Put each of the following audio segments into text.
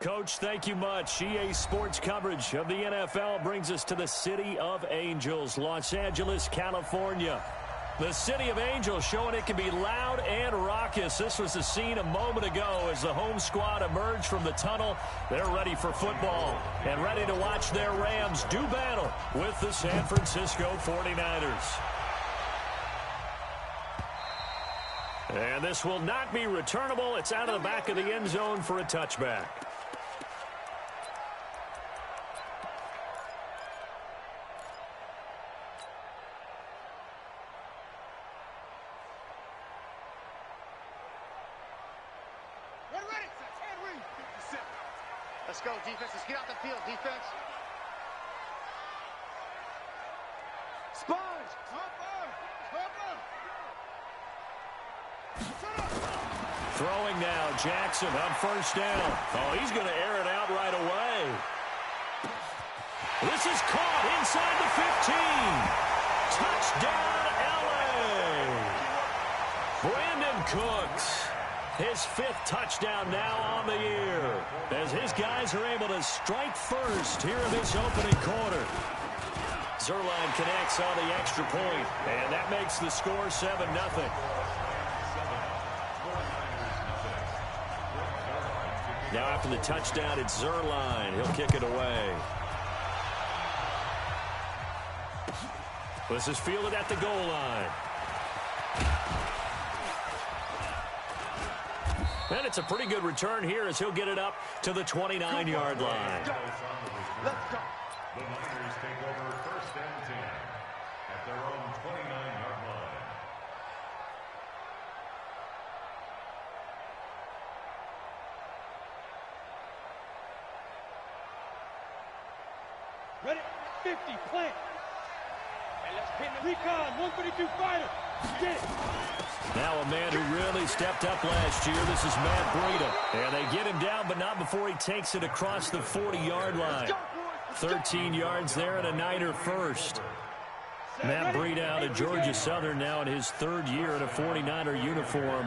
Coach, thank you much. EA Sports coverage of the NFL brings us to the City of Angels, Los Angeles, California. The City of Angels showing it can be loud and raucous. This was the scene a moment ago as the home squad emerged from the tunnel. They're ready for football and ready to watch their Rams do battle with the San Francisco 49ers. And this will not be returnable. It's out of the back of the end zone for a touchback. Let's go, defense. Let's get out the field, defense. Sponge! Throwing now, Jackson on first down. Oh, he's going to air it out right away. This is caught inside the 15. Touchdown, L.A. Brandon Cooks. His 5th touchdown now on the year as his guys are able to strike first here in this opening quarter. Zerline connects on the extra point, and that makes the score 7-0. Now after the touchdown, it's Zerline. He'll kick it away. This is fielded at the goal line. And it's a pretty good return here as he'll get it up to the 29-yard line. Let's go. The Niners take over first and 10 at their own 29-yard line. Ready? 50, plant. And let's pin the recon, 152 fighter. Get it. Now a man who really stepped up last year. This is Matt Breida. And they get him down, but not before he takes it across the 40-yard line. 13 yards there and a Niner first. Matt Breida out of Georgia Southern now in his 3rd year in a 49er uniform.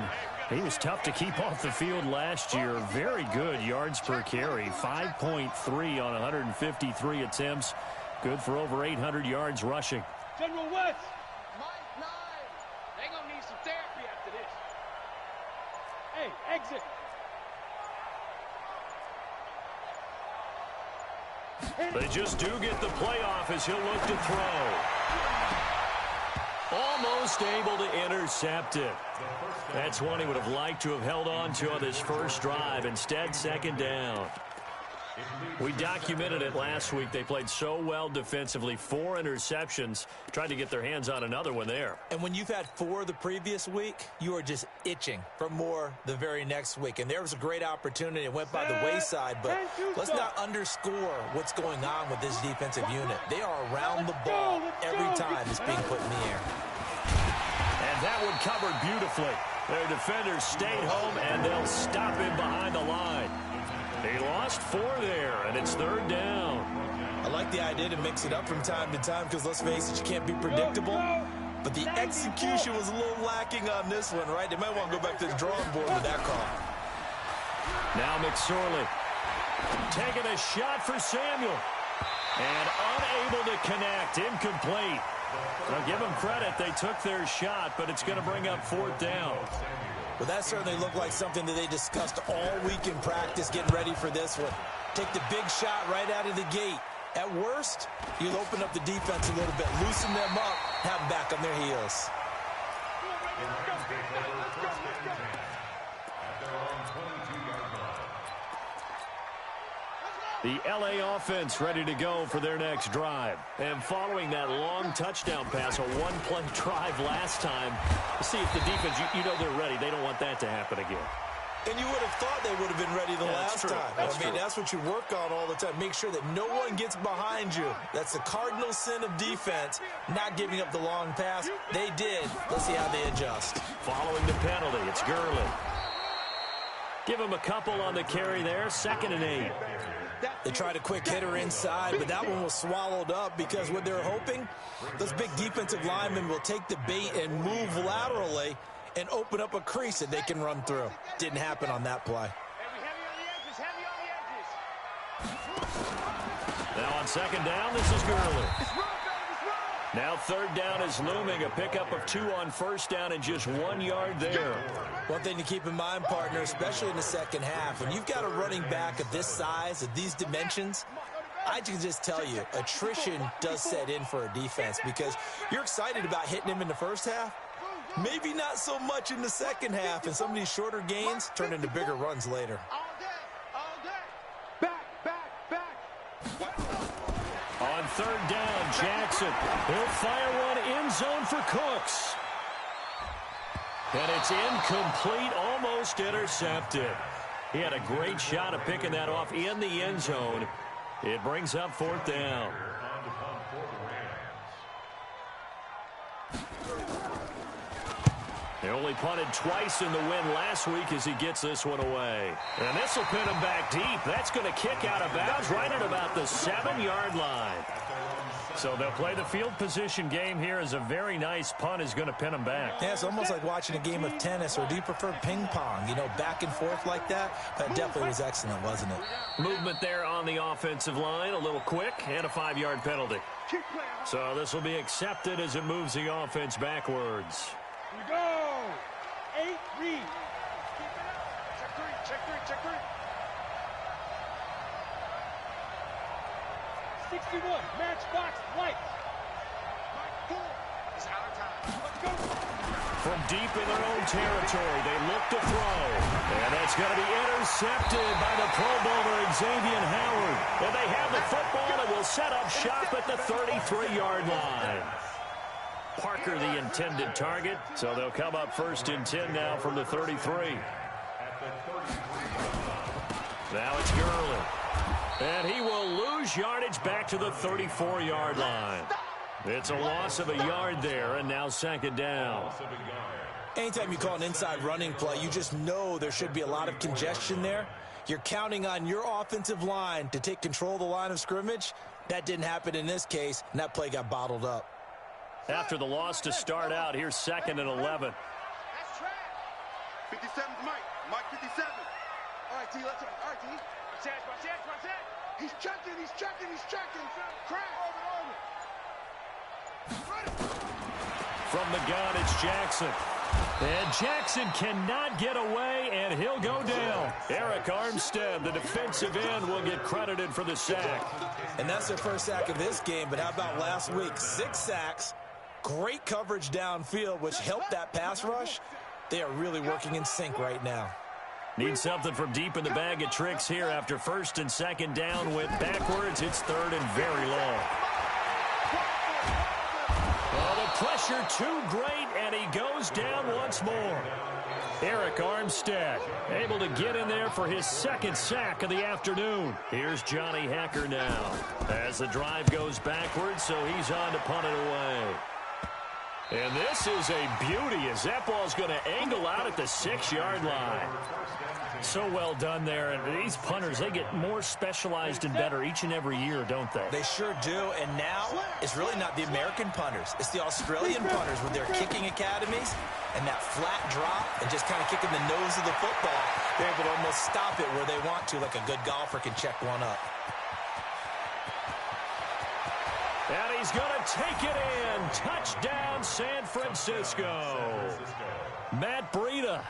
He was tough to keep off the field last year. Very good yards per carry. 5.3 on 153 attempts. Good for over 800 yards rushing. General West. They're going to need some therapy after this. Hey, exit. They just do get the playoff as he'll look to throw. Almost able to intercept it. That's one he would have liked to have held on to on this first drive. Instead, 2nd down. We documented it last week. They played so well defensively. 4 interceptions. Tried to get their hands on another one there. And when you've had 4 the previous week, you are just itching for more the very next week. And there was a great opportunity. It went by the wayside, but let's not underscore what's going on with this defensive unit. They are around the ball every time it's being put in the air. And that one covered beautifully. Their defenders stayed home, and they'll stop him behind the line. They lost 4 there, and it's 3rd down. I like the idea to mix it up from time to time because, let's face it, you can't be predictable. But the execution was a little lacking on this one, right? They might want to go back to the drawing board with that call. Now McSorley taking a shot for Samuel. And unable to connect, incomplete. Now give them credit, they took their shot, but it's going to bring up 4th down. Well, that certainly looked like something that they discussed all week in practice, getting ready for this one. Take the big shot right out of the gate. At worst, you'll open up the defense a little bit, loosen them up, have them back on their heels. The L.A. offense ready to go for their next drive. And following that long touchdown pass, a one-play drive last time, see if the defense, you know they're ready. They don't want that to happen again. And you would have thought they would have been ready the last time. That's what you work on all the time. Make sure that no one gets behind you. That's the cardinal sin of defense, not giving up the long pass. They did. Let's see how they adjust. Following the penalty, it's Gurley. Give him a couple on the carry there, 2nd and 8. They tried a quick hitter inside, but that one was swallowed up because what they're hoping, those big defensive linemen will take the bait and move laterally and open up a crease that they can run through. Didn't happen on that play. Heavy on the edges, heavy on the edges. Now on second down, this is Gurley. Now third down is looming. A pickup of 2 on first down and just 1 yard there. One thing to keep in mind, partner, especially in the second half, when you've got a running back of this size, of these dimensions, I can just tell you, attrition does set in for a defense because you're excited about hitting him in the first half. Maybe not so much in the second half, and some of these shorter gains turn into bigger runs later. On third down, Jackson. He'll fire one end zone for Cooks. And it's incomplete, almost intercepted. He had a great shot of picking that off in the end zone. It brings up fourth down. They only punted twice in the win last week as he gets this one away. And this will pin him back deep. That's going to kick out of bounds right at about the 7-yard line. So they'll play the field position game here as a very nice punt is going to pin him back. Yeah, it's almost like watching a game of tennis, or do you prefer ping pong? You know, back and forth like that? That definitely was excellent, wasn't it? Movement there on the offensive line, a little quick, and a 5-yard penalty. So this will be accepted as it moves the offense backwards. Here we go. 8 read. Check three. 61, matchbox lights. It's our time. Let's go. From deep in their own territory, they look to throw. And that's going to be intercepted by the Pro Bowler, Xavier Howard. And they have the football and will set up shop at the 33-yard line. Parker, the intended target. So they'll come up first and 10 now from the 33. Now it's Gurley. And he will lose yardage back to the 34-yard line. It's a loss of a yard there, and now second down. Anytime you call an inside running play, you just know there should be a lot of congestion there. You're counting on your offensive line to take control of the line of scrimmage. That didn't happen in this case, and that play got bottled up. After the loss to start out, here's second and 11. That's track. 57's Mike 57. All right, T, let's go. All right, T. Watch that. He's checking. Crack. From the gun, it's Jackson. And Jackson cannot get away, and he'll go down. Eric Armstead, the defensive end, will get credited for the sack. And that's their first sack of this game, but how about last week? 6 sacks, great coverage downfield, which helped that pass rush. They are really working in sync right now. Need something from deep in the bag of tricks here after first and second down went backwards. It's third and very long. Oh, the pressure too great, and he goes down once more. Eric Armstead able to get in there for his second sack of the afternoon. Here's Johnny Hacker now as the drive goes backwards, so he's on to punt it away. And this is a beauty as that ball's going to angle out at the 6-yard line. So well done there. And these punters, they get more specialized and better each and every year, don't they? They sure do. And now it's really not the American punters. It's the Australian punters with their kicking academies and that flat drop and just kind of kicking the nose of the football. They're able to almost stop it where they want to, like a good golfer can check one up. And he's going to take it in. Touchdown, San Francisco. Matt Breida,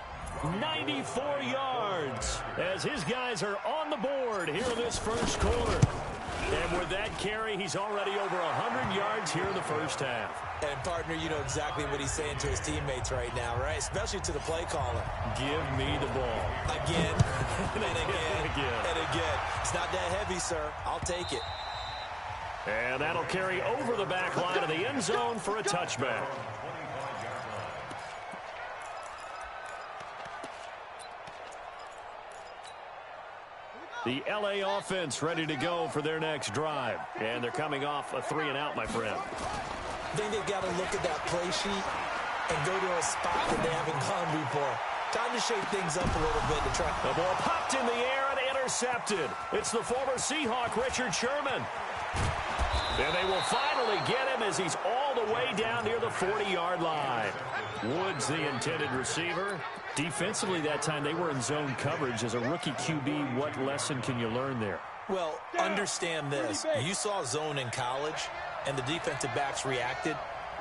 94 yards, as his guys are on the board here in this first quarter. And with that carry, he's already over 100 yards here in the first half. And, partner, you know exactly what he's saying to his teammates right now, right? Especially to the play caller. Give me the ball. Again, and again, and again. It's not that heavy, sir. I'll take it. And that'll carry over the back line of the end zone for a touchback. The L.A. offense ready to go for their next drive. And they're coming off a 3-and-out, my friend. I think they've got to look at that play sheet and go to a spot that they haven't gone before. Time to shake things up a little bit to try. The ball popped in the air and intercepted. It's the former Seahawk, Richard Sherman. And they will finally get him as he's all the way down near the 40-yard line. Woods, the intended receiver. Defensively that time, they were in zone coverage. As a rookie QB, what lesson can you learn there? Well, understand this. You saw zone in college, and the defensive backs reacted,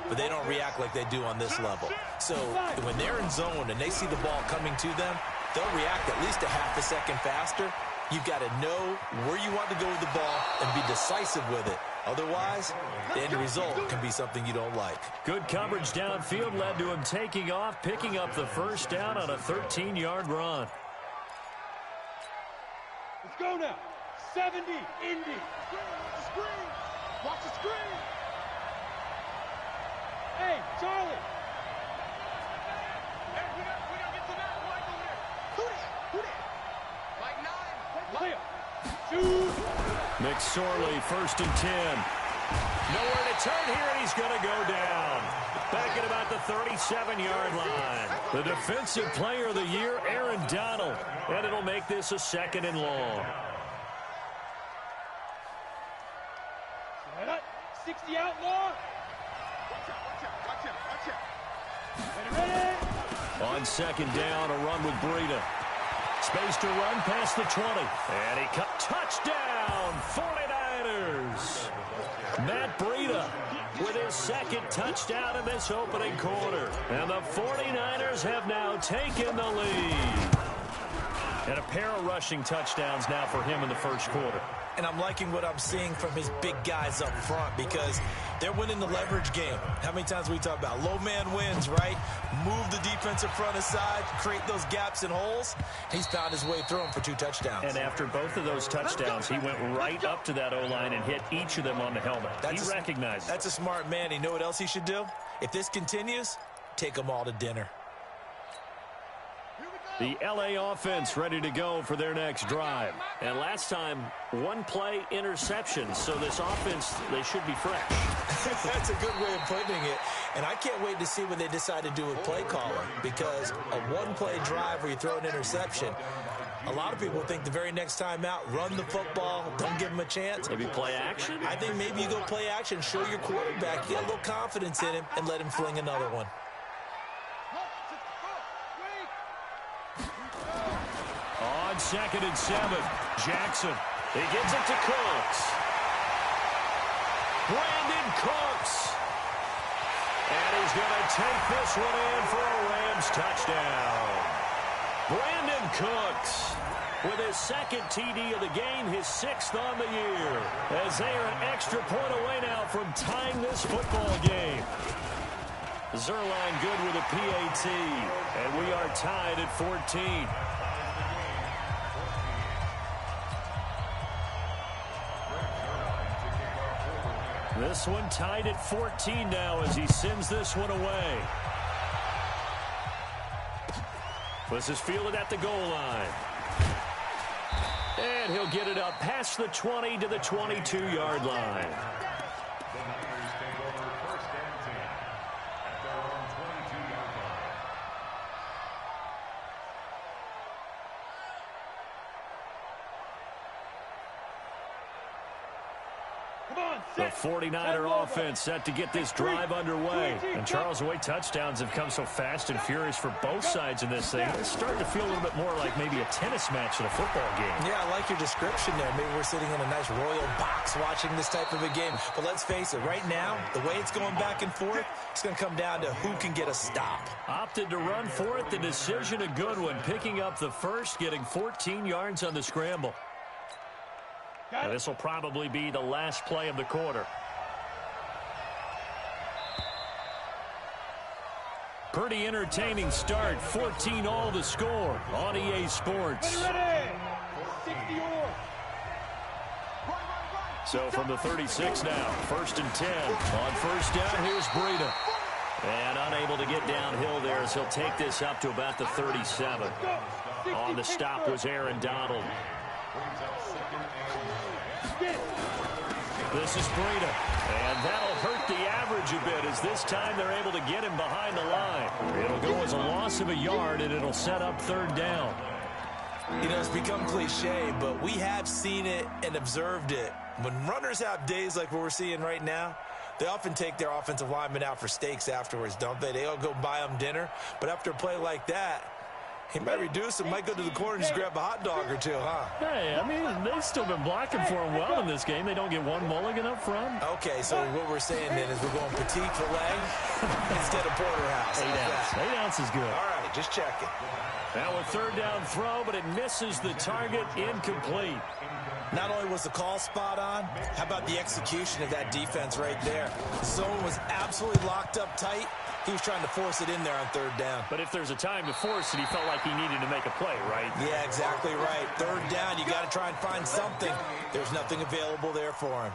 but they don't react like they do on this level. So when they're in zone and they see the ball coming to them, they'll react at least a half a second faster. You've got to know where you want to go with the ball and be decisive with it. Otherwise, the end result can be something you don't like. Good coverage downfield led to him taking off, picking up the first down on a 13-yard run. Let's go now. 70, Indy. Screen. Watch the screen. Hey, Charlie. Hey, we gotta get to that Michael here. Who that? Mike 9. Clear. Shoot. McSorley, 1st and 10. Nowhere to turn here, and he's going to go down. Back at about the 37-yard line. The Defensive Player of the Year, Aaron Donald. And it'll make this a 2nd and long. 60 outlaw. Watch him. Ready. On 2nd down, a run with Breida. Space to run past the 20. And he cut. Touchdown, 49ers. Matt Breida with his 2nd touchdown in this opening quarter. And the 49ers have now taken the lead. And a pair of rushing touchdowns now for him in the first quarter. And I'm liking what I'm seeing from his big guys up front because they're winning the leverage game. How many times we talk about low man wins, right? Move the defensive front aside, create those gaps and holes. He's found his way through them for 2 touchdowns. And after both of those touchdowns, he went right up to that O-line and hit each of them on the helmet. He recognized it. That's a smart man. You know what else he should do? If this continues, take them all to dinner. The L.A. offense ready to go for their next drive. And last time, 1-play interception. So this offense, they should be fresh. That's a good way of putting it. And I can't wait to see what they decide to do with play calling. Because a 1-play drive where you throw an interception, a lot of people think the very next time out, run the football, don't give him a chance. Maybe play action? I think maybe you go play action, show your quarterback, you got a little confidence in him, and let him fling another one. On 2nd and 7, Jackson. He gives it to Cooks. Brandon Cooks. And he's going to take this one in for a Rams touchdown. Brandon Cooks with his 2nd TD of the game, his 6th on the year. As they are an extra point away now from tying this football game. Zerline good with a PAT. And we are tied at 14. This one tied at 14 now as he sends this one away. This is fielded at the goal line. And he'll get it up past the 20 to the 22-yard line. The Niners take over 1st and 10 at their own 22-yard line. The 49er offense set to get this drive underway. And Charles, the way touchdowns have come so fast and furious for both sides in this thing, it's starting to feel a little bit more like maybe a tennis match in a football game. Yeah, I like your description there. Maybe we're sitting in a nice royal box watching this type of a game. But let's face it, right now, the way it's going back and forth, it's going to come down to who can get a stop. Opted to run for it. The decision a good one. Picking up the first, getting 14 yards on the scramble. Now, this will probably be the last play of the quarter. Pretty entertaining start. 14-all the score on EA Sports. Ready. 60 or. So from the 36 now, 1st and 10. On 1st down, here's Breida. And unable to get downhill there as he'll take this up to about the 37. On the stop was Aaron Donald. This is Breida. And that'll hurt the average a bit as this time they're able to get him behind the line. It'll go as a loss of a yard, and it'll set up 3rd down. You know, it's become cliche, but we have seen it and observed it. When runners have days like what we're seeing right now, they often take their offensive linemen out for steaks afterwards, don't they? They all go buy them dinner. But after a play like that, He might reduce it, might go to the corner and just grab a hot dog or two, huh? Hey, I mean, they've still been blocking for him well in this game. They don't get one mulligan up front. Okay, so what we're saying then is we're going petite filet instead of porterhouse. 8 ounce. 8 ounce is good. All right, just checking. Now a third down throw, but it misses the target, incomplete. Not only was the call spot on, how about the execution of that defense right there? The zone was absolutely locked up tight. He was trying to force it in there on third down. But if there's a time to force it, he felt like he needed to make a play, right? Yeah, exactly right. Third down, you got to try and find something. There's nothing available there for him.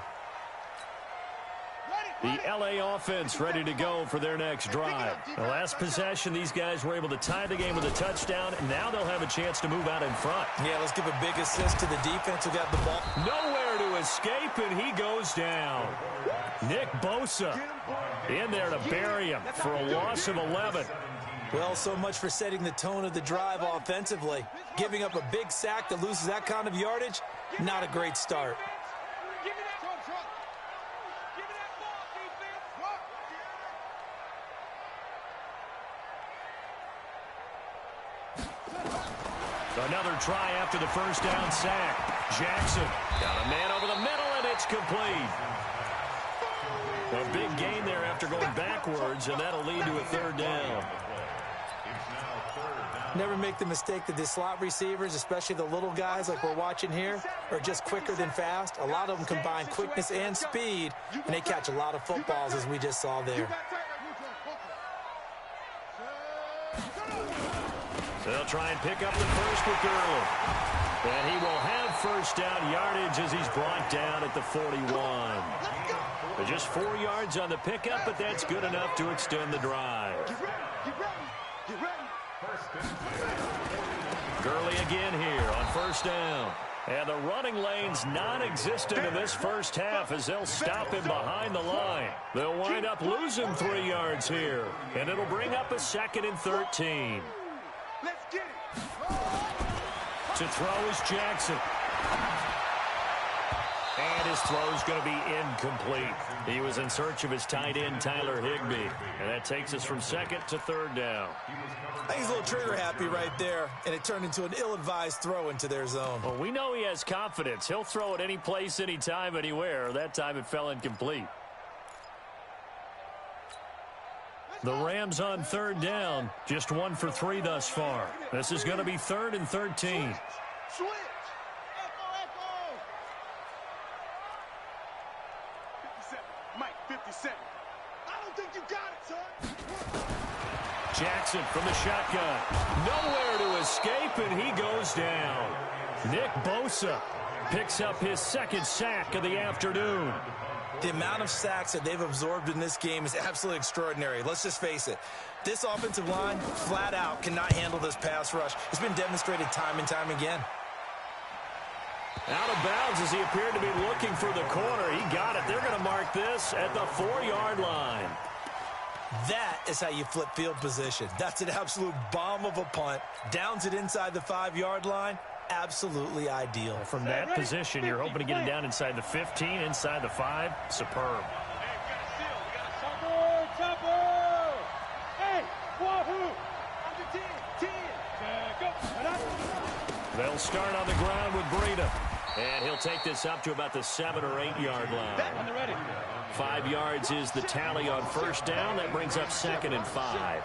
The LA offense ready to go for their next drive. The last possession, these guys were able to tie the game with a touchdown, and now they'll have a chance to move out in front. Yeah, let's give a big assist to the defense who got the ball. Nowhere to escape, and he goes down. Nick Bosa in there to bury him for a loss of 11. Well, so much for setting the tone of the drive offensively. Giving up a big sack that loses that kind of yardage, not a great start. Another try after the first down sack. Jackson got a man over the middle, and it's complete. A big gain there after going backwards, and that'll lead to a third down. Never make the mistake that the slot receivers, especially the little guys like we're watching here, are just quicker than fast. A lot of them combine quickness and speed, and they catch a lot of footballs, as we just saw there. So they'll try and pick up the first with Gurley. And he will have first down yardage as he's brought down at the 41. But just 4 yards on the pickup, but that's good enough to extend the drive. Gurley again here on first down. And the running lane's non-existent in this first half as they'll stop him behind the line. They'll wind up losing 3 yards here. And it'll bring up a 2nd and 13. Let's get it. To throw is Jackson. And his throw's going to be incomplete. He was in search of his tight end, Tyler Higbee. And that takes us from 2nd to 3rd down. I think he's a little trigger happy right there, and it turned into an ill-advised throw into their zone. Well, we know he has confidence. He'll throw it any place, anytime, anywhere. That time it fell incomplete. The Rams on 3rd down, just 1 for 3 thus far. This is going to be 3rd and 13. Switch. Echo. 57. Mike, 57. I don't think you got it, son. Jackson from the shotgun. Nowhere to escape, and he goes down. Nick Bosa picks up his 2nd sack of the afternoon. The amount of sacks that they've absorbed in this game is absolutely extraordinary. Let's just face it. This offensive line, flat out, cannot handle this pass rush. It's been demonstrated time and time again. Out of bounds as he appeared to be looking for the corner. He got it. They're going to mark this at the 4-yard line. That is how you flip field position. That's an absolute bomb of a punt. Downs it inside the 5-yard line. Absolutely ideal. From that position, you're hoping to get him down inside the 15, inside the 5. Superb. Chopper! Hey, Wahoo! On the 10. They'll start on the ground with Breida. And he'll take this up to about the 7 or 8 yard line. 5 yards is the tally on first down. That brings up 2nd and 5.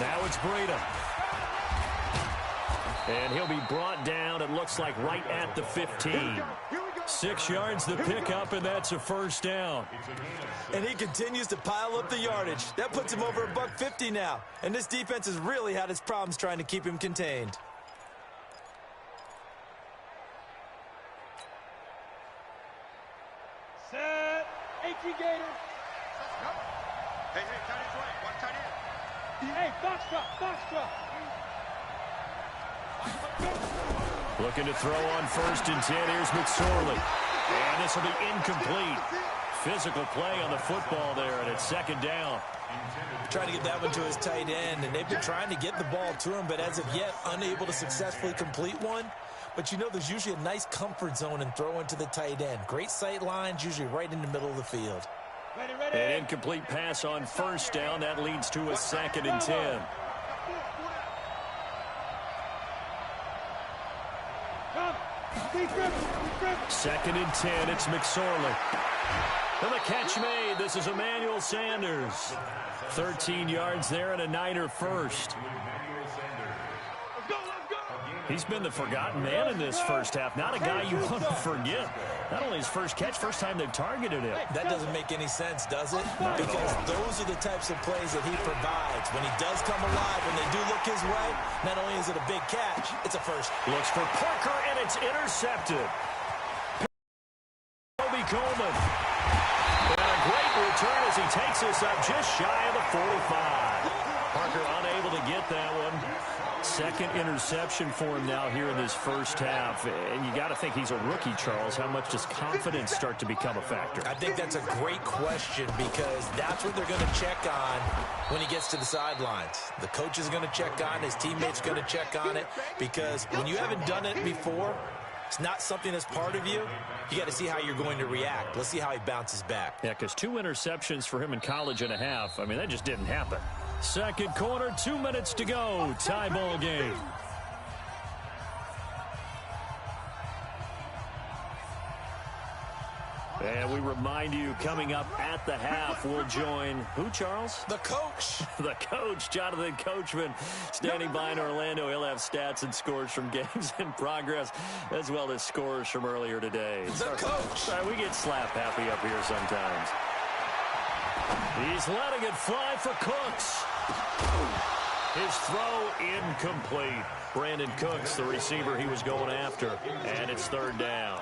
Now it's Breida. And he'll be brought down, it looks like, right at the 15. 6 yards the pickup, and that's a first down. And he continues to pile up the yardage. That puts him over $150 now. And this defense has really had its problems trying to keep him contained. Set. 18 Gator. Hey, tight end's right. Watch tight end. Hey, box drop. Looking to throw on 1st and 10. Here's McSorley. And this will be incomplete. Physical play on the football there, and it's 2nd down. Trying to get that one to his tight end, and they've been trying to get the ball to him, but as of yet, unable to successfully complete one. But you know there's usually a nice comfort zone in throwing to the tight end. Great sight lines, usually right in the middle of the field. An incomplete pass on 1st down. That leads to a 2nd and 10. Second and 10, it's McSorley. And the catch made. This is Emmanuel Sanders. 13 yards there and a Niner first. He's been the forgotten man in this first half. Not a guy you want to forget. Not only his first catch, first time they've targeted him. That doesn't make any sense, does it? Because those are the types of plays that he provides. When he does come alive, when they do look his way, not only is it a big catch, it's a first. Looks for Parker, and it's intercepted. Kobe Coleman. And a great return as he takes this up just shy of the 45. Parker unable to get that one. Second interception for him now here in this first half. And you got to think he's a rookie, Charles. How much does confidence start to become a factor? I think that's a great question because that's what they're going to check on when he gets to the sidelines. The coach is going to check on, his teammates going to check on it, because when you haven't done it before, it's not something that's part of you. You got to see how you're going to react. Let's see how he bounces back. Yeah, because 2 interceptions for him in college and a half. I mean, that just didn't happen. Second quarter, 2 minutes to go. Tie ball game. And we remind you, coming up at the half, we'll join who, Charles? The coach. The coach, Jonathan Coachman, standing by in Orlando. He'll have stats and scores from games in progress, as well as scores from earlier today. The coach. Sorry, we get slap happy up here sometimes. He's letting it fly for Cooks. His throw incomplete. Brandon Cooks, the receiver he was going after, and it's third down.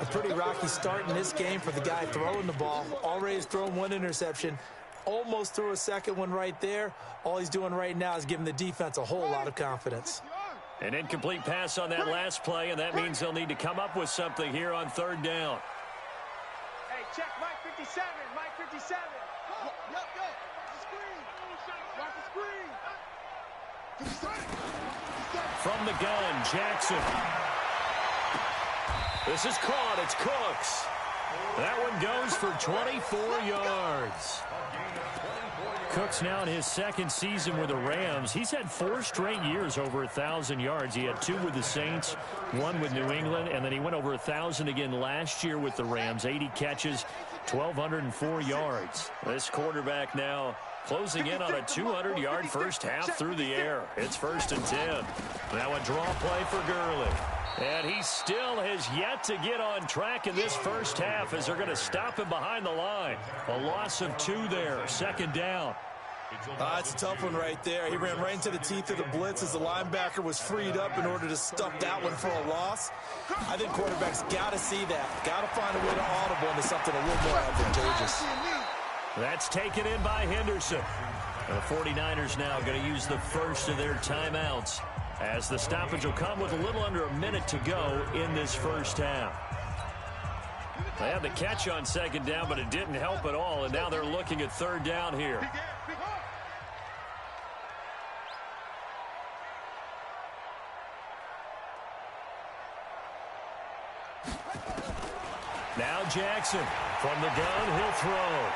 A pretty rocky start in this game for the guy throwing the ball. Already has thrown 1 interception. Almost threw a second one right there. All he's doing right now is giving the defense a whole lot of confidence. An incomplete pass on that last play, and that means they'll need to come up with something here on third down. Hey, check Mike 57. Mike 57. Yo. The screen. Watch the screen. From the gun, Jackson. This is caught. It's Cooks. That one goes for 24 yards. Cooks now in his second season with the Rams. He's had 4 straight years over 1,000 yards. He had 2 with the Saints, 1 with New England, and then he went over 1,000 again last year with the Rams. 80 catches, 1,204 yards. This quarterback now closing in on a 200-yard first half through the air. It's 1st and 10. Now a draw play for Gurley. And he still has yet to get on track in this first half as they're going to stop him behind the line. A loss of 2 there. 2nd down. It's a tough one right there. He ran right into the teeth of the blitz as the linebacker was freed up in order to stuff that one for a loss. I think quarterbacks got to see that. Got to find a way to audible into something a little more advantageous. That's taken in by Henderson. The 49ers now going to use the first of their timeouts, as the stoppage will come with a little under a minute to go in this first half. They had the catch on 2nd down, but it didn't help at all, and now they're looking at 3rd down here. Now Jackson from the gun, he'll throw.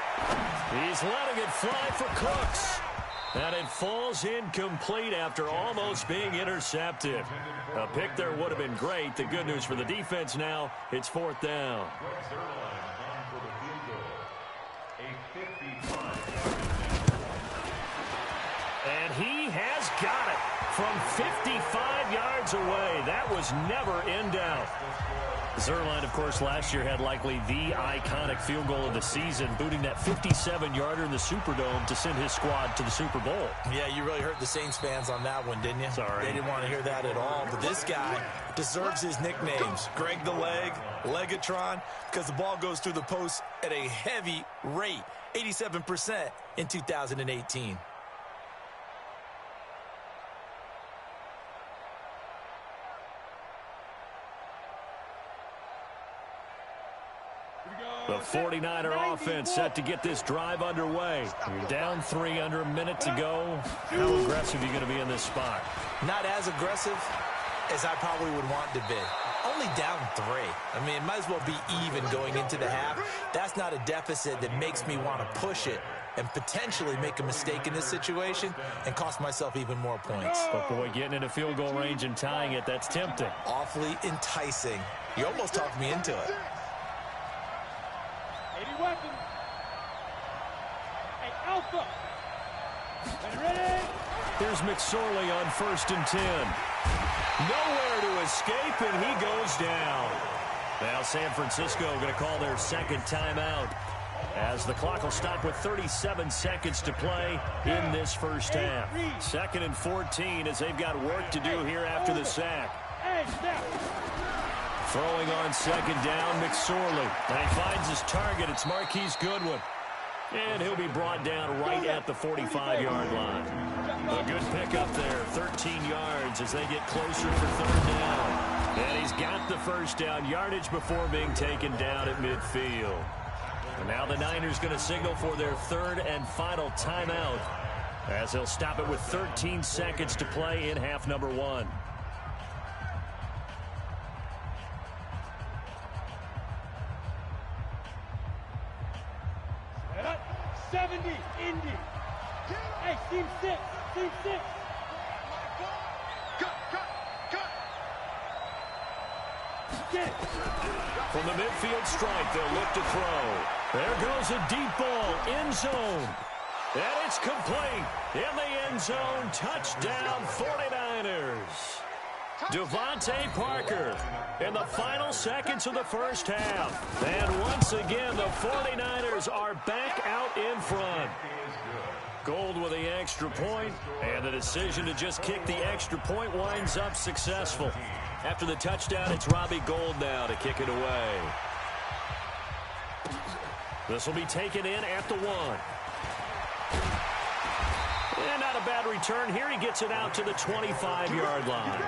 He's letting it fly for Cooks. And it falls incomplete after almost being intercepted. A pick there would have been great. The good news for the defense now, it's 4th down. And he has got it from 55 yards away. That was never in doubt. Zerline, of course, last year had likely the iconic field goal of the season, booting that 57-yarder in the Superdome to send his squad to the Super Bowl. Yeah, you really hurt the Saints fans on that one, didn't you? Sorry. They didn't want to hear that at all. But this guy deserves his nicknames. Greg the Leg, Legatron, because the ball goes through the post at a heavy rate, 87% in 2018. The 49er offense set to get this drive underway. You're down 3 under a minute to go. How aggressive are you going to be in this spot? Not as aggressive as I probably would want to be. Only down 3. I mean, it might as well be even going into the half. That's not a deficit that makes me want to push it and potentially make a mistake in this situation and cost myself even more points. But boy, getting into field goal range and tying it, that's tempting. Awfully enticing. You almost talked me into it. 80 weapons. Hey, Alpha. Ready? Here's McSorley on 1st and 10. Nowhere to escape, and he goes down. Now San Francisco going to call their second timeout, as the clock will stop with 37 seconds to play in this first half. 2nd and 14 as they've got work to do here after the sack. Throwing on 2nd down, McSorley. And he finds his target. It's Marquise Goodwin. And he'll be brought down right at the 45-yard line. A good pickup there, 13 yards as they get closer for 3rd down. And he's got the first down yardage before being taken down at midfield. And now the Niners going to signal for their 3rd and final timeout, as they'll stop it with 13 seconds to play in half number 1. 70, Indy. Hey, team 6, team 6. Cut. Get it. From the midfield stripe, they'll look to throw. There goes a deep ball, end zone. And it's complete. In the end zone, touchdown 49ers. Devontae Parker in the final seconds of the first half. And once again, the 49ers are back out in front. Gold with the extra point, and the decision to just kick the extra point winds up successful. After the touchdown, it's Robbie Gould now to kick it away. This will be taken in at the 1. And not a bad return here. He gets it out to the 25-yard line.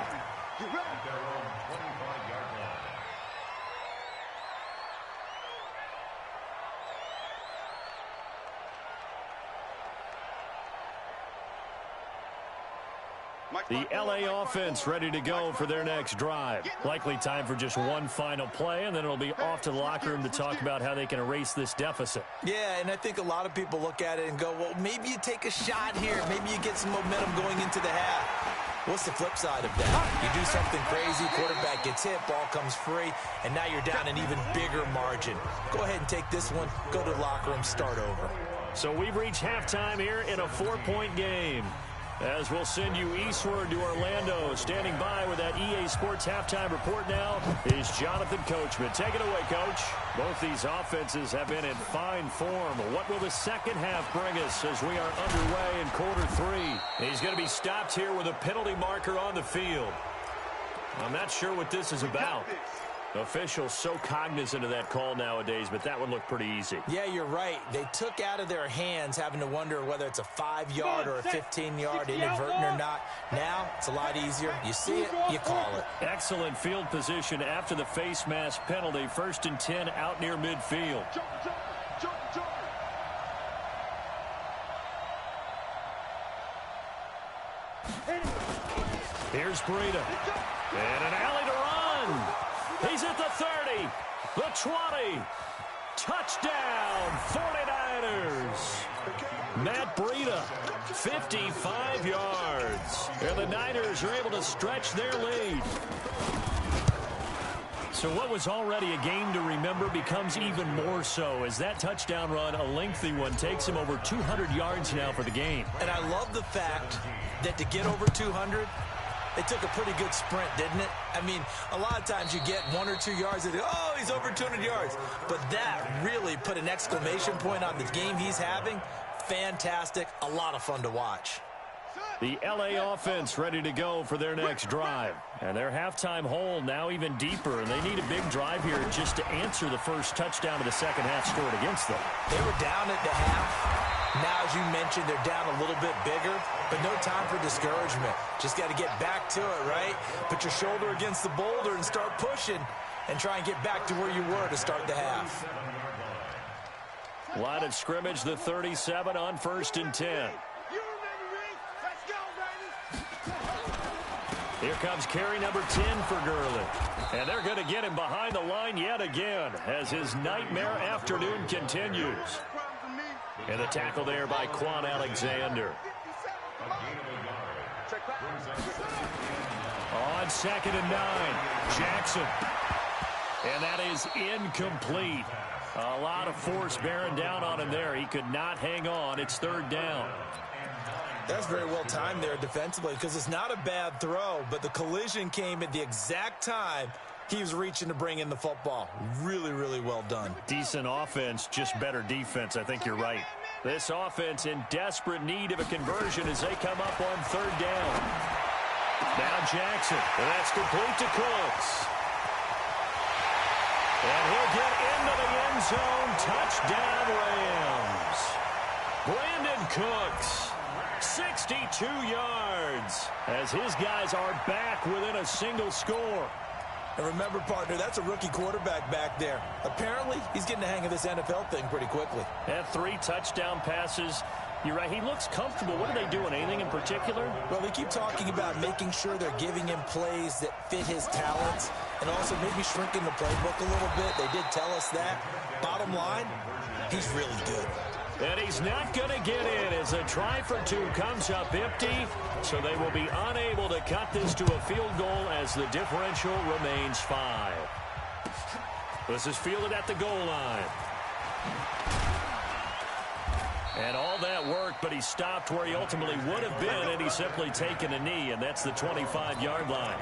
The LA offense ready to go for their next drive. Likely time for just one final play, and then it'll be off to the locker room to talk about how they can erase this deficit. Yeah, and I think a lot of people look at it and go, well, maybe you take a shot here. Maybe you get some momentum going into the half. What's the flip side of that? You do something crazy, quarterback gets hit, ball comes free, and now you're down an even bigger margin. Go ahead and take this one, go to the locker room, start over. So we've reached halftime here in a 4-point game. As we'll send you eastward to Orlando. Standing by with that EA Sports halftime report now is Jonathan Coachman. Take it away, Coach. Both these offenses have been in fine form. What will the second half bring us as we are underway in quarter 3? He's going to be stopped here with a penalty marker on the field. I'm not sure what this is about. Officials so cognizant of that call nowadays, but that would look pretty easy. Yeah, you're right. They took out of their hands having to wonder whether it's a 5-yard or a 15-yard inadvertent or not. Now, it's a lot easier. You see it, you call it. Excellent field position after the face mask penalty. 1st and 10 out near midfield. Here's Breida. And an alley to run. He's at the 30, the 20. Touchdown, 49ers. Matt Breida, 55 yards. And the Niners are able to stretch their lead. So what was already a game to remember becomes even more so as that touchdown run, a lengthy one, takes him over 200 yards now for the game. And I love the fact that to get over 200, it took a pretty good sprint, didn't it? I mean, a lot of times you get 1 or 2 yards and oh, he's over 200 yards. But that really put an exclamation point on the game he's having. Fantastic. A lot of fun to watch. The LA offense ready to go for their next drive. And their halftime hole now even deeper. And they need a big drive here just to answer the first touchdown of the second half scored against them. They were down at the half. Now, as you mentioned, they're down a little bit bigger, but no time for discouragement. Just got to get back to it, right? Put your shoulder against the boulder and start pushing and try and get back to where you were to start the half. Line of scrimmage, the 37 on 1st and 10. Here comes carry number 10 for Gurley. And they're going to get him behind the line yet again as his nightmare afternoon continues. And the tackle there by Quan Alexander. On 2nd and 9, Jackson. And that is incomplete. A lot of force bearing down on him there. He could not hang on. It's 3rd down. That's very well timed there defensively because it's not a bad throw, but the collision came at the exact time he was reaching to bring in the football. Really, really well done. Decent offense, just better defense. I think you're right. This offense in desperate need of a conversion as they come up on 3rd down. Now Jackson, and that's complete to Cooks. And he'll get into the end zone. Touchdown, Rams. Brandon Cooks, 62 yards, as his guys are back within a single score. And remember, partner, that's a rookie quarterback back there. Apparently, he's getting the hang of this NFL thing pretty quickly. Had 3 touchdown passes. You're right, he looks comfortable. What are they doing, anything in particular? Well, they keep talking about making sure they're giving him plays that fit his talents and also maybe shrinking the playbook a little bit. They did tell us that. Bottom line, he's really good. And he's not going to get in as a try for 2 comes up empty. So they will be unable to cut this to a field goal as the differential remains 5. This is fielded at the goal line. And all that work, but he stopped where he ultimately would have been, and he's simply taken a knee, and that's the 25-yard line.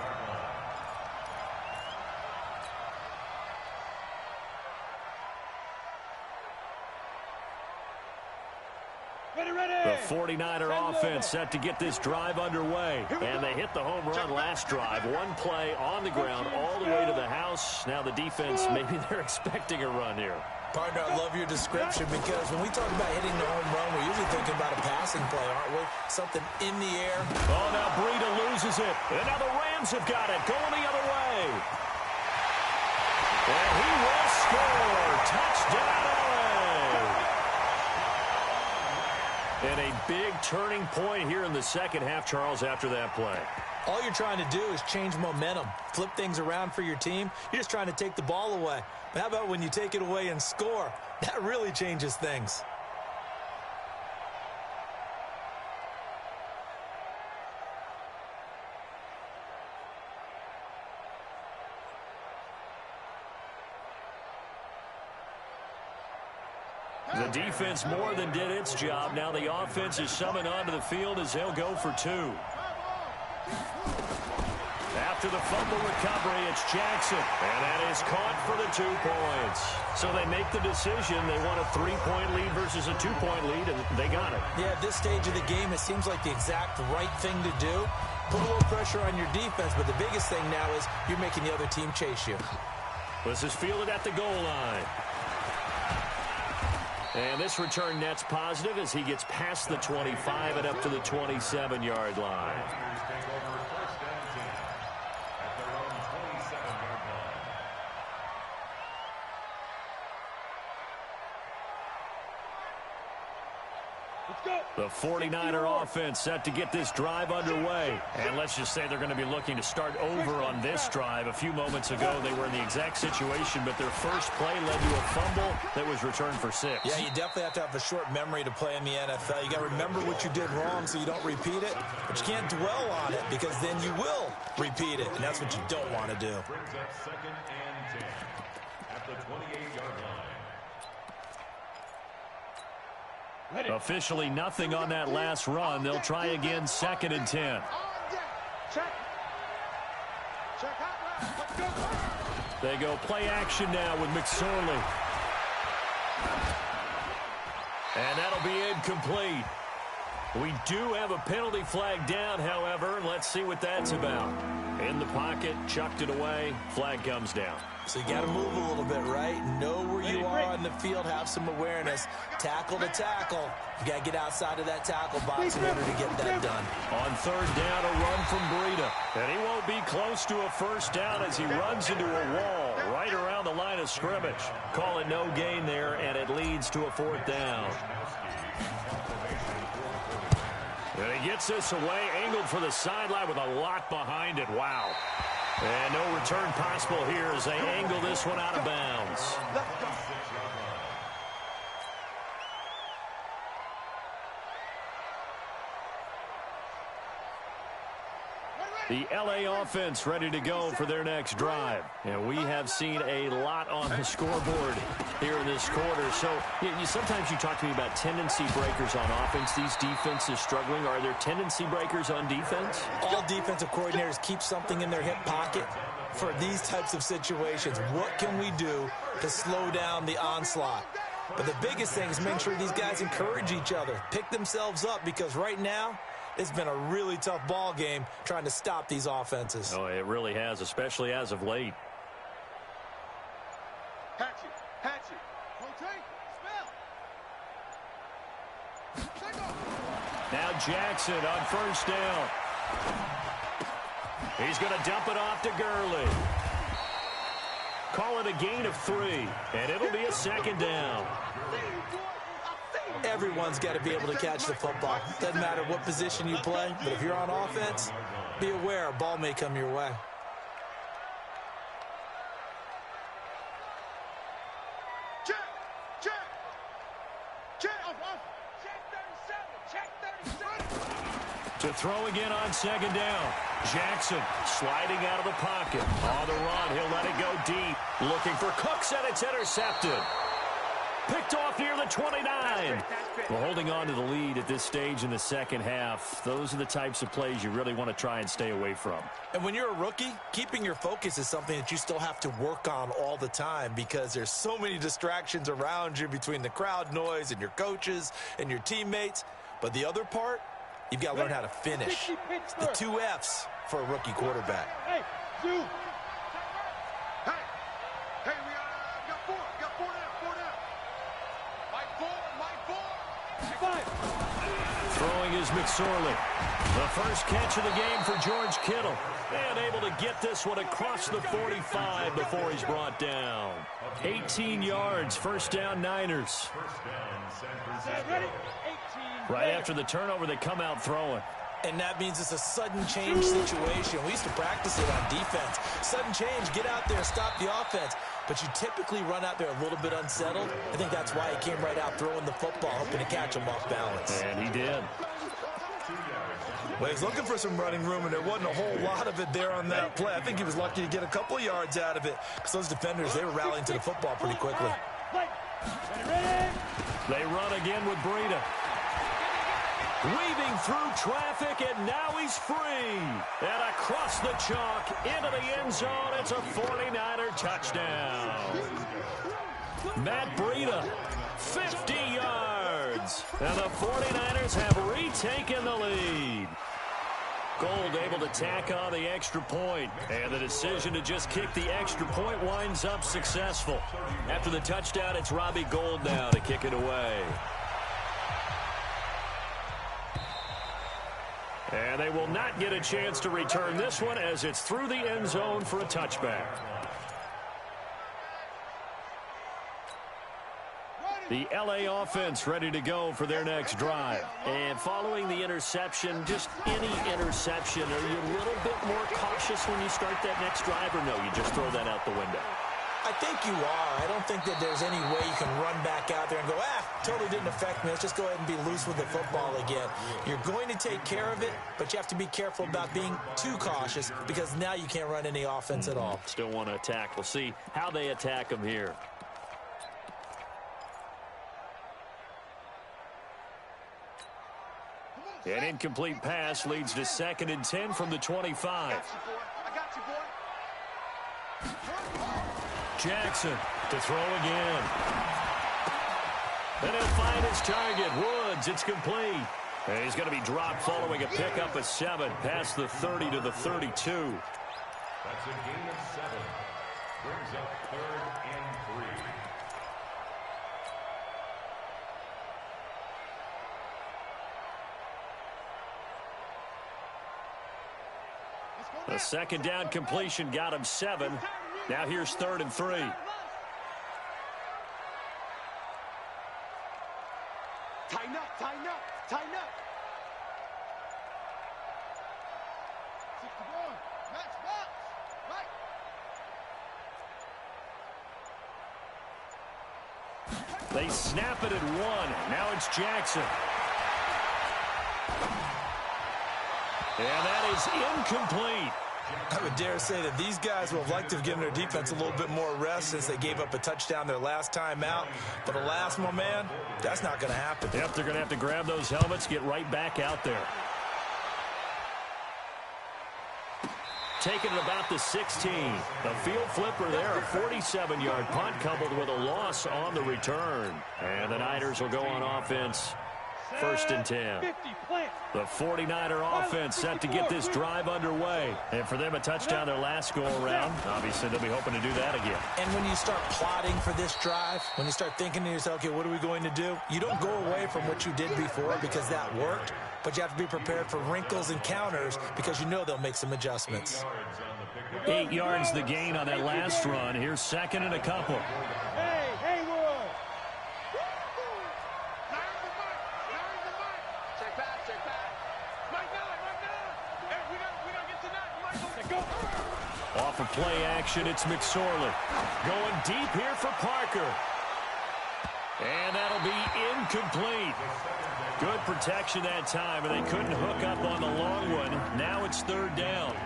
The 49er offense set to get this drive underway. And they hit the home run last drive. 1 play on the ground all the way to the house. Now the defense, maybe they're expecting a run here. Partner, I love your description because when we talk about hitting the home run, we're usually thinking about a passing play, aren't we? Something in the air. Oh, now Breida loses it. And now the Rams have got it. Going the other way. And he will score. Touchdown, LA. And a big turning point here in the second half, Charles, after that play. All you're trying to do is change momentum, flip things around for your team. You're just trying to take the ball away. But how about when you take it away and score? That really changes things. The defense more than did its job. Now the offense is summoned onto the field as they'll go for 2. After the fumble recovery, it's Jackson. And that is caught for the 2 points. So they make the decision. They want a 3-point lead versus a 2-point lead, and they got it. Yeah, at this stage of the game, it seems like the exact right thing to do. Put a little pressure on your defense, but the biggest thing now is you're making the other team chase you. This is fielded at the goal line. And this return net's positive as he gets past the 25 and up to the 27-yard line. The 49er offense set to get this drive underway. And let's just say they're going to be looking to start over on this drive. A few moments ago, they were in the exact situation, but their first play led to a fumble that was returned for 6. Yeah, you definitely have to have a short memory to play in the NFL. You got to remember what you did wrong so you don't repeat it, but you can't dwell on it because then you will repeat it, and that's what you don't want to do. Brings up 2nd and 10 at the 28-yard line. Officially nothing on that last run. They'll try again 2nd and 10. They go play action now with McSorley. And that'll be incomplete. We do have a penalty flag down, however. Let's see what that's about. In the pocket, chucked it away, flag comes down. So you got to move a little bit, right? Know where you are on the field, have some awareness. Tackle to tackle. You got to get outside of that tackle box in order to get that done. On 3rd down, a run from Breida. And he won't be close to a first down as he runs into a wall right around the line of scrimmage. Call it no gain there, and it leads to a 4th down. And he gets this away, angled for the sideline with a lot behind it. Wow. And no return possible here as they angle this one out of bounds. The LA offense ready to go for their next drive. And we have seen a lot on the scoreboard here in this quarter. So sometimes you talk to me about tendency breakers on offense. These defenses struggling. Are there tendency breakers on defense? All defensive coordinators keep something in their hip pocket for these types of situations. What can we do to slow down the onslaught? But the biggest thing is make sure these guys encourage each other, pick themselves up, because right now, it's been a really tough ball game trying to stop these offenses. Oh, it really has, especially as of late. Hatchet, rotate, spell. Now Jackson on first down. He's going to dump it off to Gurley. Call it a gain of 3, and it'll be a second down. Everyone's got to be able to catch the football. Doesn't matter what position you play, but if you're on offense, be aware a ball may come your way. To throw again on second down. Jackson sliding out of the pocket. On the run, he'll let it go deep. Looking for Cooks, and it's intercepted. Picked off near the 29. Well, holding on to the lead at this stage in the second half, those are the types of plays you really want to try and stay away from. And when you're a rookie, keeping your focus is something that you still have to work on all the time, because there's so many distractions around you between the crowd noise and your coaches and your teammates. But the other part, you've got to learn how to finish. It's the 2 F's for a rookie quarterback. Hey, you. Hey, we got 4 down. My four. 5. Throwing is McSorley. The first catch of the game for George Kittle. And able to get this one across the 45 before he's brought down. 18 yards, first down Niners. Ready? 18. Right after the turnover, they come out throwing. And that means it's a sudden change situation. We used to practice it on defense. Sudden change, get out there, stop the offense. But you typically run out there a little bit unsettled. I think that's why he came right out throwing the football, hoping to catch him off balance. And he did. Well, he's looking for some running room, and there wasn't a whole lot of it there on that play. I think he was lucky to get a couple of yards out of it, because those defenders, they were rallying to the football pretty quickly. They run again with Breida. Weaving through traffic, and now he's free. And across the chalk, into the end zone, it's a 49er touchdown. Matt Breida, 50 yards. And the 49ers have retaken the lead. Gold able to tack on the extra point. And the decision to just kick the extra point winds up successful. After the touchdown, it's Robbie Gould now to kick it away. And they will not get a chance to return this one, as it's through the end zone for a touchback. The LA offense ready to go for their next drive. And following the interception, just any interception, are you a little bit more cautious when you start that next drive, or no, you just throw that out the window? I think you are. I don't think that there's any way you can run back out there and go, totally didn't affect me. Let's just go ahead and be loose with the football again. You're going to take care of it, but you have to be careful about being too cautious, because now you can't run any offense at all. Still want to attack. We'll see how they attack them here. An incomplete pass leads to 2nd and 10 from the 25. I got you, boy. Jackson to throw again. And he'll find his target. Woods, it's complete. And he's going to be dropped following a pickup of 7 past the 30 to the 32. That's a gain of 7. Brings up 3rd and 3. A second down completion got him 7. Now here's 3rd and 3. Tighten up, tighten up, tighten up. 61, match box, right. They snap it at 1. Now it's Jackson. And that is incomplete. I would dare say that these guys would have liked to have given their defense a little bit more rest since they gave up a touchdown their last time out. But alas, my man, that's not going to happen. Yep, they're going to have to grab those helmets, get right back out there. Taking it about the 16. A field flipper there, a 47-yard punt coupled with a loss on the return. And the Niners will go on offense. 1st and 10. The 49er offense set to get this drive underway. And for them, a touchdown their last go-around. Obviously, they'll be hoping to do that again. And when you start plotting for this drive, when you start thinking to yourself, okay, what are we going to do? You don't go away from what you did before because that worked. But you have to be prepared for wrinkles and counters because you know they'll make some adjustments. 8 yards the gain on that last run. Here's 2nd and a couple. Hey, Haywood! Off of play action, it's McSorley. Going deep here for Parker. And that'll be incomplete. Good protection that time, and they couldn't hook up on the long one. Now it's 3rd down.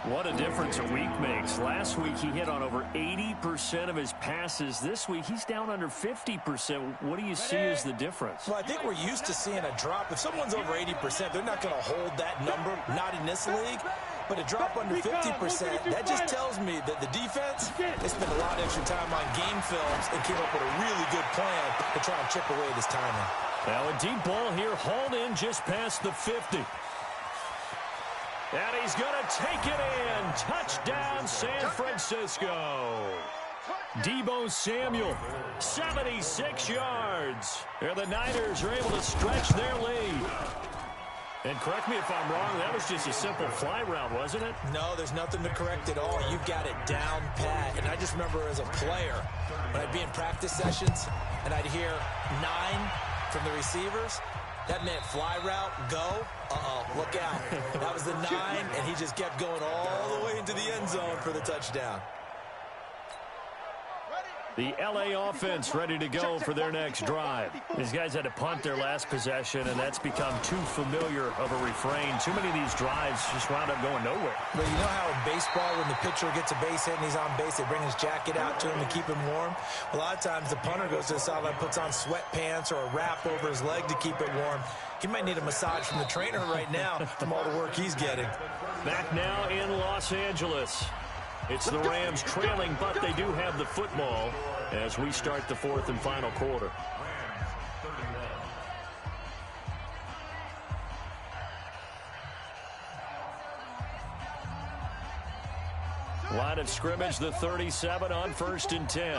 What a difference a week makes. Last week he hit on over 80% of his passes. This week he's down under 50%. What do you see as the difference? Well, I think we're used to seeing a drop. If someone's over 80%, they're not going to hold that number, not in this league. But a drop under 50%, that just tells me that the defense, they spent a lot of extra time on game films and came up with a really good plan to try and chip away this timing. Now a deep ball here, hauled in just past the 50. And he's going to take it in. Touchdown, San Francisco. Deebo Samuel, 76 yards. And the Niners are able to stretch their lead. And correct me if I'm wrong, that was just a simple fly route, wasn't it? No, there's nothing to correct at all. You've got it down pat. And I just remember as a player, when I'd be in practice sessions, and I'd hear 9 from the receivers, that meant fly route, go. Look out. That was the 9, and he just kept going all the way into the end zone for the touchdown. The L.A. offense ready to go for their next drive. These guys had to punt their last possession, and that's become too familiar of a refrain. Too many of these drives just wound up going nowhere. Well, you know how in baseball, when the pitcher gets a base hit and he's on base, they bring his jacket out to him to keep him warm? A lot of times the punter goes to the sideline, puts on sweatpants or a wrap over his leg to keep it warm. He might need a massage from the trainer right now from all the work he's getting. Back now in Los Angeles. It's the Rams trailing, but they do have the football as we start the 4th and final quarter. Line of scrimmage, the 37 on 1st and 10.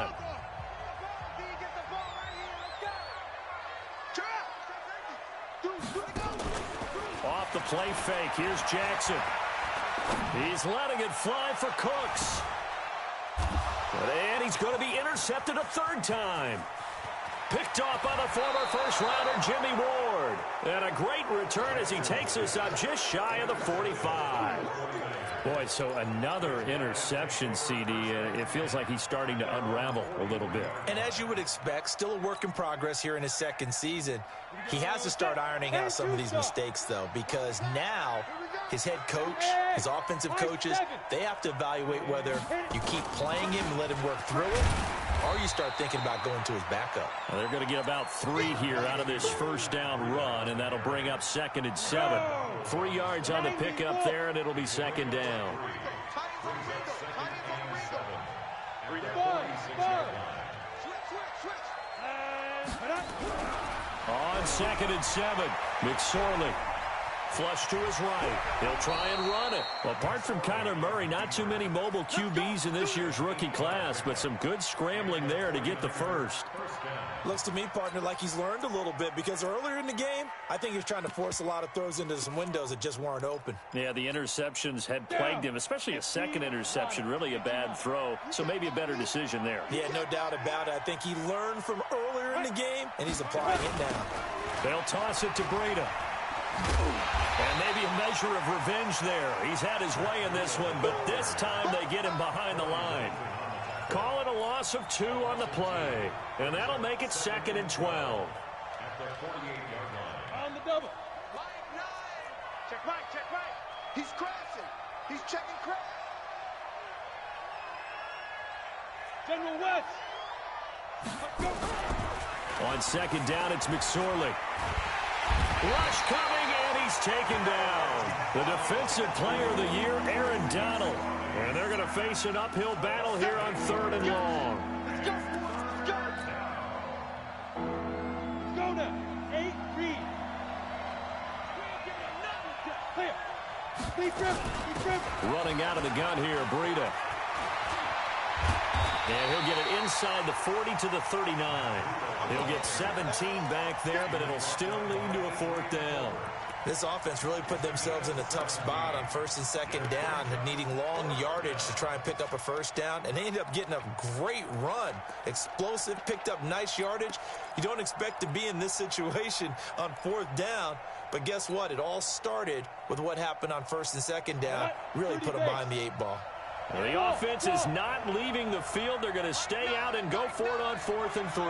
Off the play fake, here's Jackson. He's letting it fly for Cooks. And he's going to be intercepted a 3rd time. Picked off by the former first-rounder Jimmy Ward. And a great return as he takes us up just shy of the 45. Boy, so another interception, CD. It feels like he's starting to unravel a little bit. And as you would expect, still a work in progress here in his 2nd season. He has to start ironing out some of these mistakes, though, because now his head coach, his offensive coaches, they have to evaluate whether you keep playing him and let him work through it, or you start thinking about going to his backup. Well, they're going to get about 3 here out of this 1st down run, and that'll bring up 2nd and 7. 3 yards on the pickup there, and it'll be 2nd down. On 2nd and 7, McSorley. Flush to his right. He'll try and run it. Well, apart from Kyler Murray, not too many mobile QBs in this year's rookie class, but some good scrambling there to get the 1st. Looks to me, partner, like he's learned a little bit because earlier in the game, I think he was trying to force a lot of throws into some windows that just weren't open. Yeah, the interceptions had plagued him, especially a 2nd interception, really a bad throw. So maybe a better decision there. Yeah, no doubt about it. I think he learned from earlier in the game, and he's applying it now. They'll toss it to Breida. And maybe a measure of revenge there. He's had his way in this one, but this time they get him behind the line. Call it a loss of 2 on the play. And that'll make it 2nd and 12. On the double. Check right, check right. He's crashing. He's checking crash. General West. On second down, it's McSorley. Rush coming, and he's taken down. The defensive player of the year, Aaron Donald. And they're going to face an uphill battle here on 3rd and long. Let's go, let's go. Let's go now. 8, read. Clear. Keep dribbling. Running out of the gun here, Breida. And he'll get it inside the 40 to the 39. He'll get 17 back there, but it'll still lead to a 4th down. This offense really put themselves in a tough spot on 1st and 2nd down, needing long yardage to try and pick up a 1st down, and they ended up getting a great run. Explosive, picked up nice yardage. You don't expect to be in this situation on 4th down, but guess what? It all started with what happened on 1st and 2nd down. Really put them behind the 8 ball. The offense is not leaving the field. They're going to stay out and go for it on 4th and 3.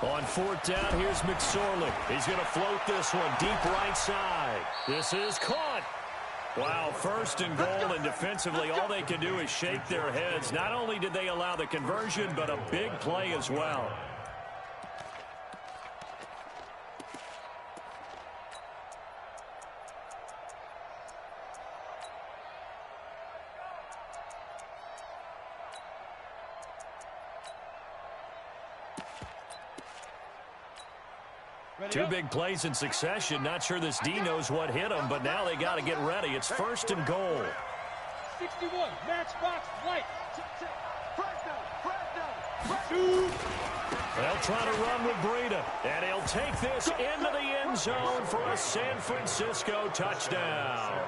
On 4th down, here's McSorley. He's going to float this one deep right side. This is caught. Wow, 1st and goal, and defensively all they can do is shake their heads. Not only did they allow the conversion, but a big play as well. Two big plays in succession. Not sure this D knows what hit him, but now they got to get ready. It's 1st and goal. 61, matchbox, white. They'll try to run with Breida, and he'll take this into the end zone for a San Francisco touchdown.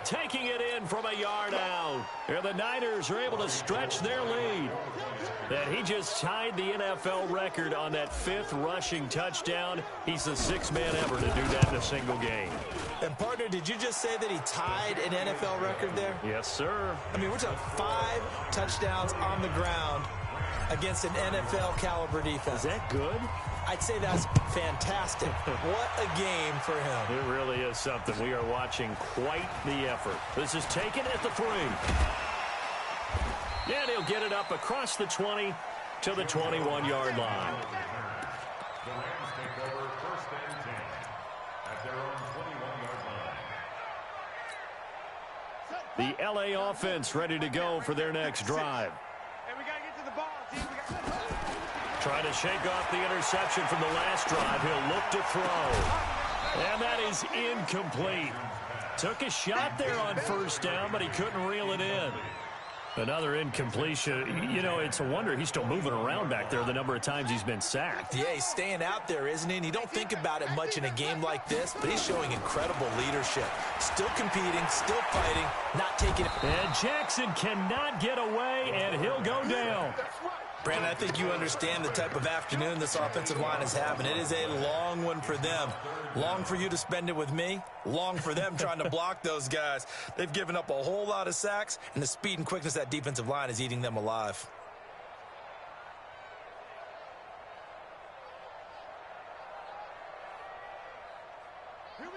Taking it in from a yard out. And the Niners are able to stretch their lead. And he just tied the NFL record on that 5th rushing touchdown. He's the 6th man ever to do that in a single game. And, partner, did you just say that he tied an NFL record there? Yes, sir. I mean, we're talking 5 touchdowns on the ground against an NFL caliber defense. Is that good? I'd say that's fantastic. What a game for him. It really is something. We are watching quite the effort. This is taken at the 3. And he'll get it up across the 20 to the 21-yard line. The Rams take over 1st and 10 at their own 21-yard line. The L.A. offense ready to go for their next drive. And we got to get to the ball, team. Trying to shake off the interception from the last drive. He'll look to throw. And that is incomplete. Took a shot there on 1st down, but he couldn't reel it in. Another incompletion. You know, it's a wonder he's still moving around back there the number of times he's been sacked. Yeah, he's staying out there, isn't he? And you don't think about it much in a game like this, but he's showing incredible leadership. Still competing, still fighting, not taking it. And Jackson cannot get away, and he'll go down. Brandon, I think you understand the type of afternoon this offensive line is having. It is a long one for them. Long for you to spend it with me. Long for them trying to block those guys. They've given up a whole lot of sacks, and the speed and quickness of that defensive line is eating them alive.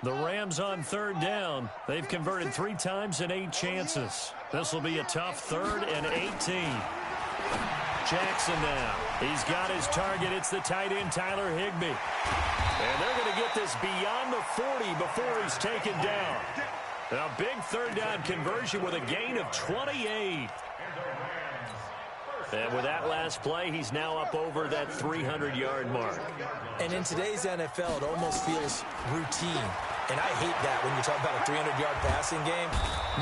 The Rams on 3rd down. They've converted 3 times in 8 chances. This will be a tough 3rd and 18. Jackson now. He's got his target. It's the tight end, Tyler Higbee. And they're going to get this beyond the 40 before he's taken down. A big 3rd down conversion with a gain of 28. And with that last play, he's now up over that 300-yard mark. And in today's NFL, it almost feels routine. And I hate that when you talk about a 300-yard passing game.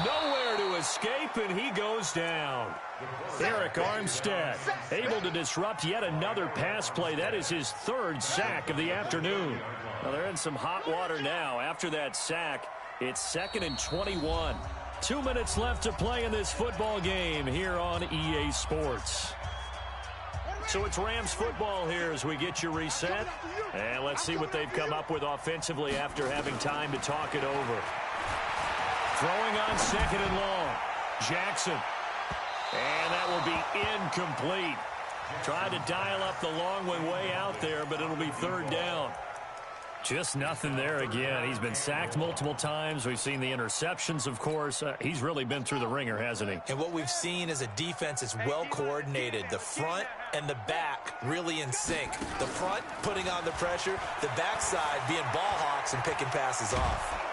Nowhere to escape, and he goes down. Eric Armstead able to disrupt yet another pass play. That is his 3rd sack of the afternoon. Well, they're in some hot water now. After that sack, it's 2nd and 21. 2 minutes left to play in this football game here on EA Sports. So it's Rams football here as we get you reset. And let's see what they've come up with offensively after having time to talk it over. Throwing on 2nd and long. Jackson. And that will be incomplete. Tried to dial up the long way out there, but it'll be third down. Just nothing there again. He's been sacked multiple times. We've seen the interceptions, of course. He's really been through the ringer, hasn't he? And what we've seen is a defense that's well coordinated. The front and the back really in sync. The front putting on the pressure, the backside being ball hawks and picking passes off.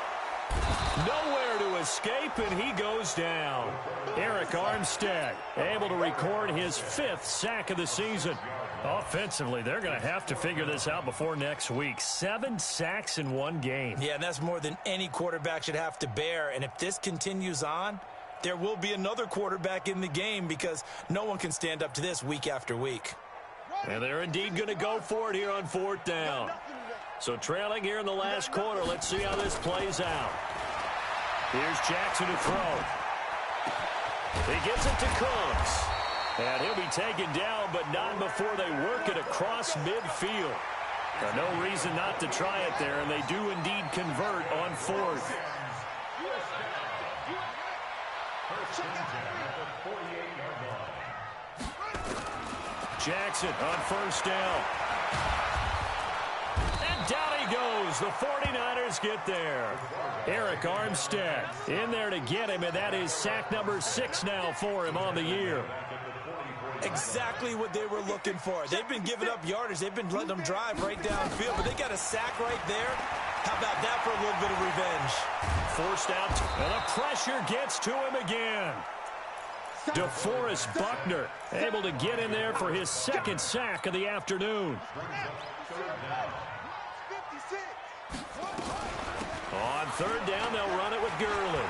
Nowhere to escape, and he goes down. Eric Armstead able to record his 5th sack of the season. Offensively, they're going to have to figure this out before next week. 7 sacks in one game. Yeah, and that's more than any quarterback should have to bear. And if this continues on, there will be another quarterback in the game because no one can stand up to this week after week. And they're indeed going to go for it here on 4th down. So trailing here in the last quarter, let's see how this plays out. Here's Jackson to throw. He gives it to Cooks. And he'll be taken down, but not before they work it across midfield. No reason not to try it there, and they do indeed convert on 4th. Jackson on 1st down. And down he goes. The 49ers get there. Eric Armstead in there to get him, and that is sack number 6 now for him on the year. Exactly what they were looking for. They've been giving up yardage. They've been letting them drive right downfield, but they got a sack right there. How about that for a little bit of revenge? Forced out, and the pressure gets to him again. DeForest Buckner able to get in there for his 2nd sack of the afternoon. On 3rd down, they'll run it with Gurley.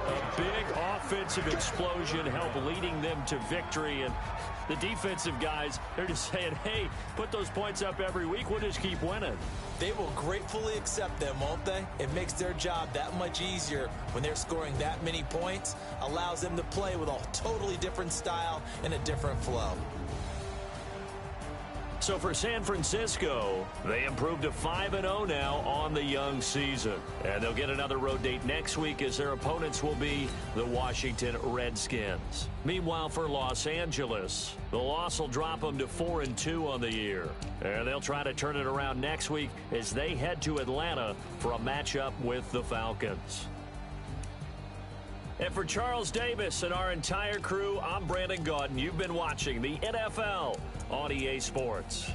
A big offensive explosion helped leading them to victory, and the defensive guys, they're just saying, hey, put those points up every week, we'll just keep winning. They will gratefully accept them, won't they? It makes their job that much easier when they're scoring that many points, allows them to play with a totally different style and a different flow. So for San Francisco, they improved to 5-0 now on the young season. And they'll get another road date next week as their opponents will be the Washington Redskins. Meanwhile, for Los Angeles, the loss will drop them to 4-2 on the year. And they'll try to turn it around next week as they head to Atlanta for a matchup with the Falcons. And for Charles Davis and our entire crew, I'm Brandon Gaudin. You've been watching the NFL on EA Sports.